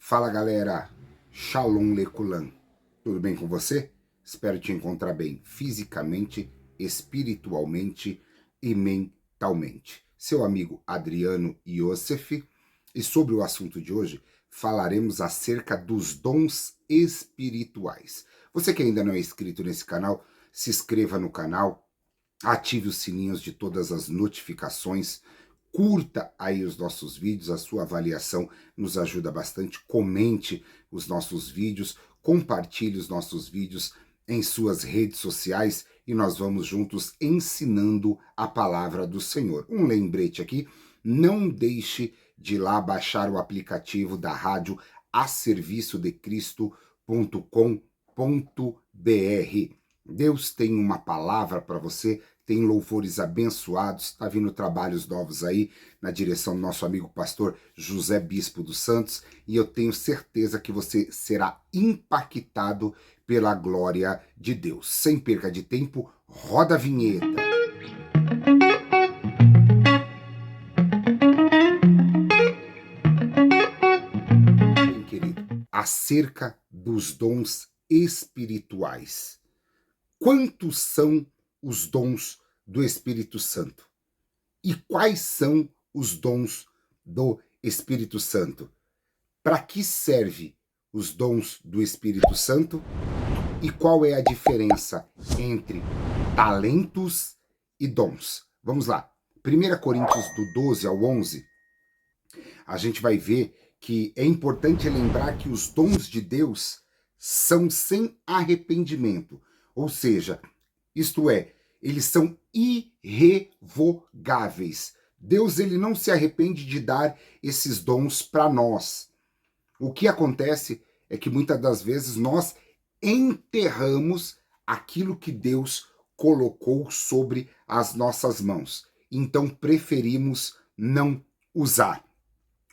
Fala galera, Shalom Lekulan, tudo bem com você? Espero te encontrar bem fisicamente, espiritualmente e mentalmente. Seu amigo Adriano Iosef, e sobre o assunto de hoje falaremos acerca dos dons espirituais. Você que ainda não é inscrito nesse canal, se inscreva no canal, ative os sininhos de todas as notificações, curta aí os nossos vídeos, a sua avaliação nos ajuda bastante, comente os nossos vídeos, compartilhe os nossos vídeos em suas redes sociais e nós vamos juntos ensinando a palavra do Senhor. Um lembrete aqui, não deixe de ir lá baixar o aplicativo da rádio aserviçodecristo.com.br. Deus tem uma palavra para você, tem louvores abençoados, está vindo trabalhos novos aí na direção do nosso amigo pastor José Bispo dos Santos, e eu tenho certeza que você será impactado pela glória de Deus. Sem perca de tempo, roda a vinheta. Bem, querido, acerca dos dons espirituais. Quantos são os dons do Espírito Santo? E quais são os dons do Espírito Santo? Para que serve os dons do Espírito Santo? E qual é a diferença entre talentos e dons? Vamos lá. 1 Coríntios do 12 ao 11, a gente vai ver que é importante lembrar que os dons de Deus são sem arrependimento. Ou seja, isto é, eles são irrevogáveis. Deus ele não se arrepende de dar esses dons para nós. O que acontece é que muitas das vezes nós enterramos aquilo que Deus colocou sobre as nossas mãos. Então preferimos não usar.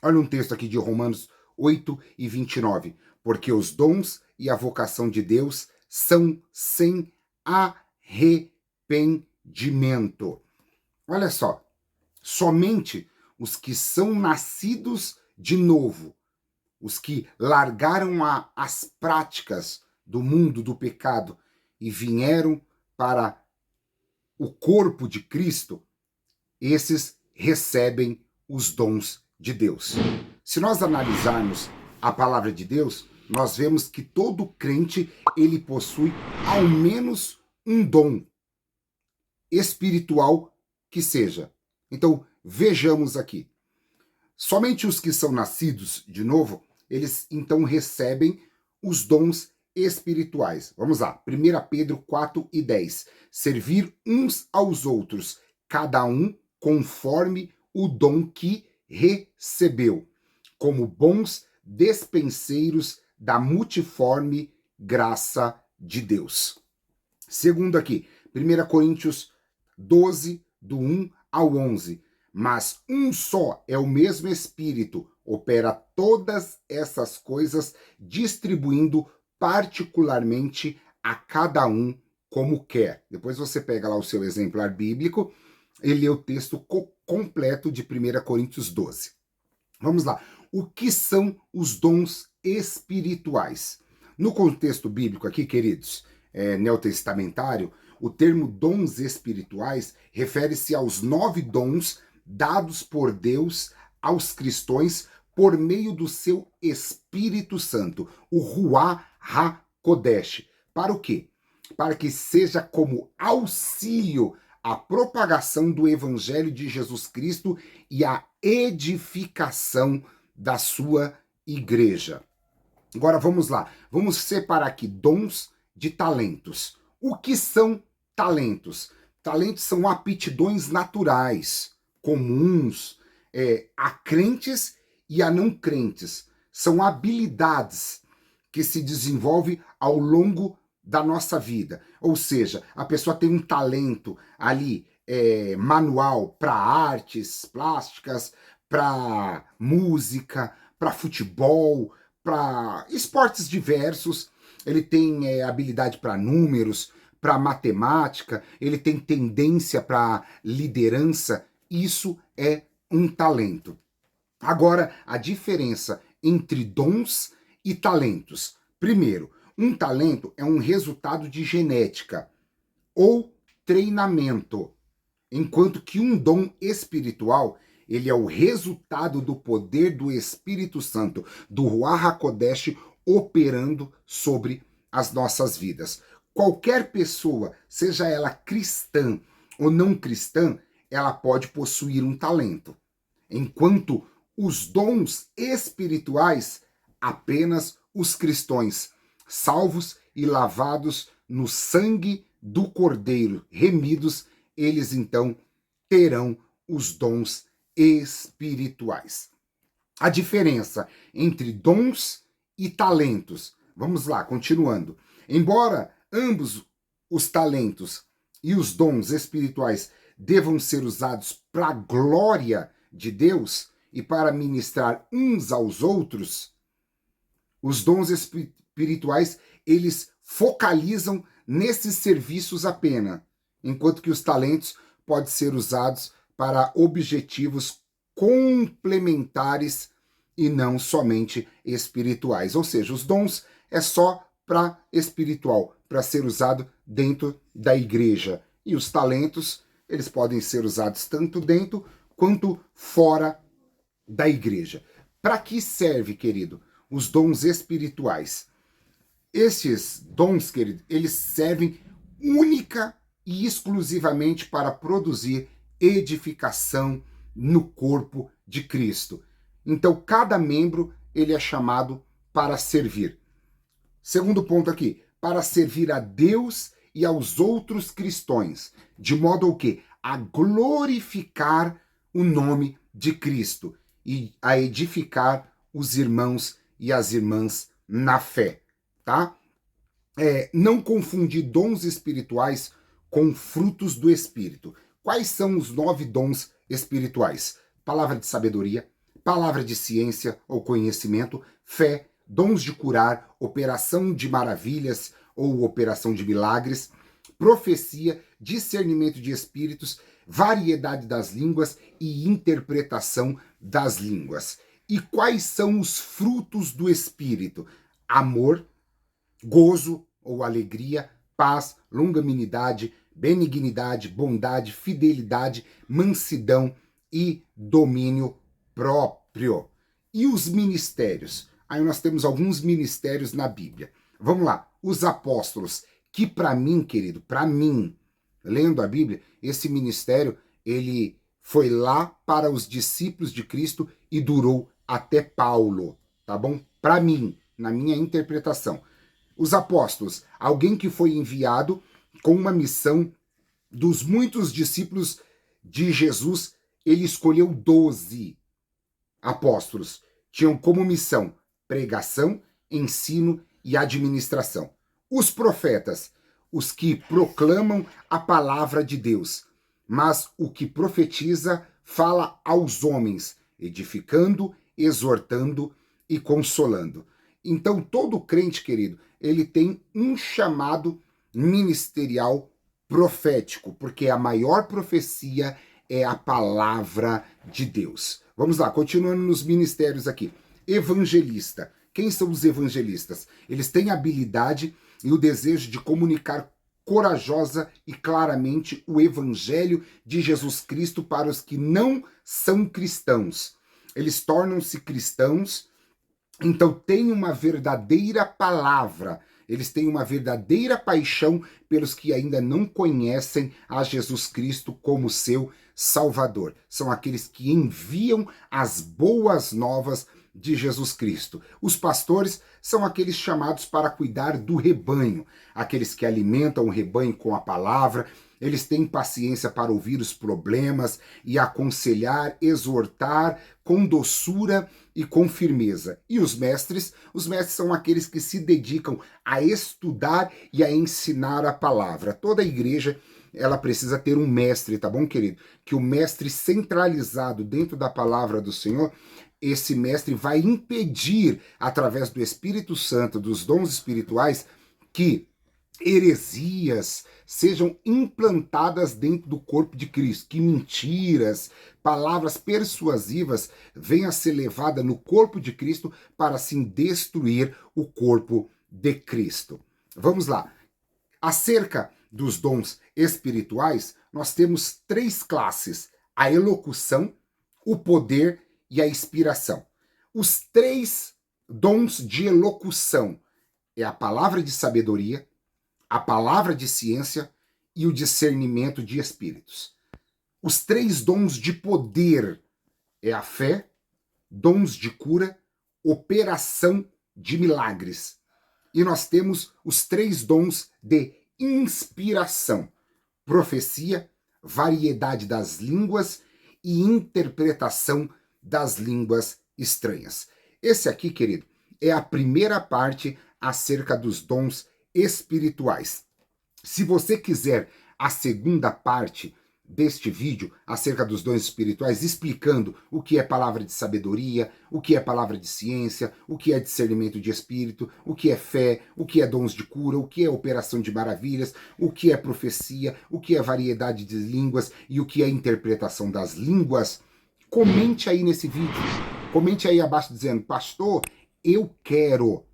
Olha um texto aqui de Romanos 8 e 29. Porque os dons e a vocação de Deus são sem arrependimento. Olha só, somente os que são nascidos de novo, os que largaram as práticas do mundo do pecado e vieram para o corpo de Cristo, esses recebem os dons de Deus. Se nós analisarmos a palavra de Deus, nós vemos que todo crente ele possui ao menos um dom espiritual que seja. Então, vejamos aqui. Somente os que são nascidos de novo, eles então recebem os dons espirituais. Vamos lá, 1 Pedro 4 e 10. Servir uns aos outros, cada um conforme o dom que recebeu, como bons despenseiros da multiforme graça de Deus. Segundo aqui, 1 Coríntios 12, do 1 ao 11. Mas um só é o mesmo Espírito, opera todas essas coisas, distribuindo particularmente a cada um como quer. Depois você pega lá o seu exemplar bíblico e lê o texto completo de 1 Coríntios 12. Vamos lá. O que são os dons espirituais? No contexto bíblico aqui, queridos, neotestamentário, o termo dons espirituais refere-se aos 9 dons dados por Deus aos cristãos por meio do seu Espírito Santo, o Ruach HaKodesh. Para o quê? Para que seja como auxílio à propagação do Evangelho de Jesus Cristo e à edificação da sua igreja. Agora vamos lá, vamos separar aqui dons de talentos. O que são talentos? Talentos são aptidões naturais, comuns, a crentes e a não crentes. São habilidades que se desenvolvem ao longo da nossa vida. Ou seja, a pessoa tem um talento ali manual para artes plásticas, para música, para futebol, para esportes diversos. Ele tem habilidade para números, para matemática, ele tem tendência para liderança. Isso é um talento. Agora, a diferença entre dons e talentos. Primeiro, um talento é um resultado de genética ou treinamento, enquanto que um dom espiritual, ele é o resultado do poder do Espírito Santo, do Ruach HaKodesh, operando sobre as nossas vidas. Qualquer pessoa, seja ela cristã ou não cristã, ela pode possuir um talento, enquanto os dons espirituais, apenas os cristãos, salvos e lavados no sangue do Cordeiro, remidos, eles então terão os dons espirituais. A diferença entre dons e talentos. Vamos lá, continuando. Embora ambos os talentos e os dons espirituais devam ser usados para a glória de Deus e para ministrar uns aos outros, os dons espirituais, eles focalizam nesses serviços apenas, enquanto que os talentos podem ser usados para objetivos complementares e não somente espirituais. Ou seja, os dons é só para espiritual, para ser usado dentro da igreja. E os talentos, eles podem ser usados tanto dentro quanto fora da igreja. Para que serve, querido, os dons espirituais? Esses dons, querido, eles servem única e exclusivamente para produzir edificação no corpo de Cristo. Então, cada membro, ele é chamado para servir. Segundo ponto aqui, para servir a Deus e aos outros cristãos, de modo o quê? A glorificar o nome de Cristo e a edificar os irmãos e as irmãs na fé, tá? Não confundir dons espirituais com frutos do Espírito. Quais são os 9 dons espirituais? Palavra de sabedoria, palavra de ciência ou conhecimento, fé, dons de curar, operação de maravilhas ou operação de milagres, profecia, discernimento de espíritos, variedade das línguas e interpretação das línguas. E quais são os frutos do Espírito? Amor, gozo ou alegria, paz, longanimidade, benignidade, bondade, fidelidade, mansidão e domínio próprio. E os ministérios? Aí nós temos alguns ministérios na Bíblia. Vamos lá, os apóstolos, que para mim, querido, para mim, lendo a Bíblia, esse ministério, ele foi lá para os discípulos de Cristo e durou até Paulo, tá bom? Para mim, na minha interpretação. Os apóstolos, alguém que foi enviado com uma missão dos muitos discípulos de Jesus, ele escolheu 12 apóstolos. Tinham como missão pregação, ensino e administração. Os profetas, os que proclamam a palavra de Deus, mas o que profetiza fala aos homens, edificando, exortando e consolando. Então, todo crente, querido, ele tem um chamado ministerial profético, porque a maior profecia é a palavra de Deus. Vamos lá, continuando nos ministérios aqui. Evangelista. Quem são os evangelistas? Eles têm a habilidade e o desejo de comunicar corajosa e claramente o evangelho de Jesus Cristo para os que não são cristãos. Eles tornam-se cristãos, então têm uma verdadeira palavra. Eles têm uma verdadeira paixão pelos que ainda não conhecem a Jesus Cristo como seu Salvador. São aqueles que enviam as boas novas de Jesus Cristo. Os pastores são aqueles chamados para cuidar do rebanho, aqueles que alimentam o rebanho com a palavra. Eles têm paciência para ouvir os problemas e aconselhar, exortar com doçura e com firmeza. E os mestres são aqueles que se dedicam a estudar e a ensinar a palavra. Toda a igreja, ela precisa ter um mestre, tá bom, querido? Que o mestre centralizado dentro da palavra do Senhor, esse mestre vai impedir, através do Espírito Santo, dos dons espirituais, que heresias sejam implantadas dentro do corpo de Cristo, que mentiras, palavras persuasivas venham a ser levadas no corpo de Cristo para assim destruir o corpo de Cristo. Vamos lá. Acerca dos dons espirituais, nós temos 3 classes: a elocução, o poder e a inspiração. Os 3 dons de elocução é a palavra de sabedoria, a palavra de ciência e o discernimento de espíritos. Os 3 dons de poder é a fé, dons de cura, operação de milagres. E nós temos os 3 dons de inspiração: profecia, variedade das línguas e interpretação das línguas estranhas. Esse aqui, querido, é a primeira parte acerca dos dons espirituais. Se você quiser a segunda parte deste vídeo acerca dos dons espirituais, explicando o que é palavra de sabedoria, o que é palavra de ciência, o que é discernimento de espírito, o que é fé, o que é dons de cura, o que é operação de maravilhas, o que é profecia, o que é variedade de línguas e o que é interpretação das línguas, comente aí nesse vídeo. Comente aí abaixo dizendo: pastor, eu quero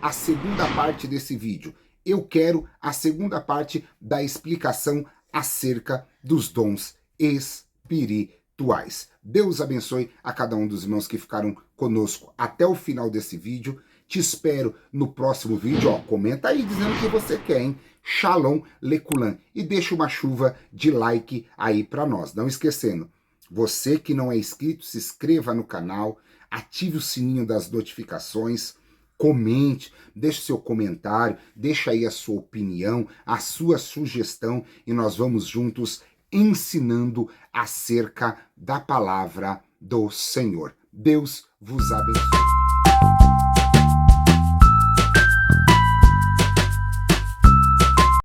a segunda parte desse vídeo. Eu quero a segunda parte da explicação acerca dos dons espirituais. Deus abençoe a cada um dos irmãos que ficaram conosco até o final desse vídeo. Te espero no próximo vídeo. Comenta aí dizendo o que você quer, hein? Shalom Lekulan. E deixa uma chuva de like aí para nós. Não esquecendo, você que não é inscrito, se inscreva no canal, ative o sininho das notificações, comente, deixe seu comentário, deixa aí a sua opinião, a sua sugestão e nós vamos juntos ensinando acerca da palavra do Senhor. Deus vos abençoe.